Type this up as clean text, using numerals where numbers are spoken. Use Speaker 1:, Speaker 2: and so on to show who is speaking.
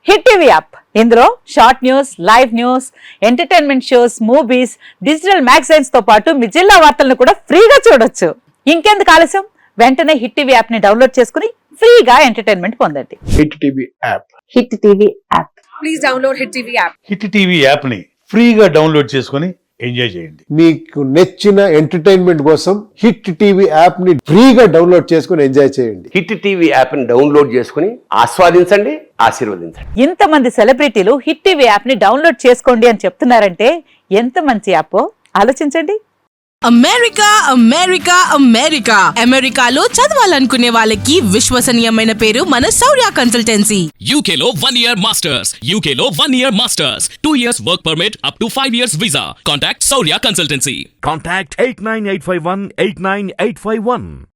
Speaker 1: Hit TV app ఇందులో short news, live news, entertainment shows, movies, digital magazines తో పాటు మీ జిల్లా వార్తలను కూడా ఫ్రీగా చూడొచ్చు. ఇంకెందుకు ఆలస్యం, వెంటనే హిట్ టీవీ యాప్ ని డౌన్లోడ్ చేసుకుని ఫ్రీగా ఎంటర్టైన్మెంట్ పొందండి.
Speaker 2: Hit TV app.
Speaker 1: Hit TV app.
Speaker 3: Please download hit TV app.
Speaker 4: Hit TV app ని ఫ్రీగా డౌన్లోడ్ చేసుకుని ఎంజాయ్ చేయండి.
Speaker 2: మీకు నచ్చిన ఎంటర్టైన్మెంట్ కోసం హిట్ టీవీ యాప్ ని ఫ్రీగా డౌన్లోడ్ చేసుకుని ఎంజాయ్ చేయండి.
Speaker 5: హిట్ టీవీ యాప్ ని డౌన్లోడ్ చేసుకుని ఆస్వాదించండి, ఆశీర్వదించండి.
Speaker 1: ఇంతమంది సెలబ్రిటీలు హిట్ టీవీ యాప్ ని డౌన్లోడ్ చేసుకోండి అని చెప్తున్నారంటే ఎంత మంచి యాప్ ఆలోచించండి.
Speaker 6: అమెరికా అమెరికా అమెరికా అమెరికాలో చదవాలనుకునే వాళ్ళకి విశ్వసనీయమైన పేరు మన శౌర్య కన్సల్టెన్సీ.
Speaker 7: UK లో 1 year masters. UK లో 1 year masters. 2 years work permit up to 5 years visa. Contact Saurya Consultancy.
Speaker 8: Contact 89851 89851.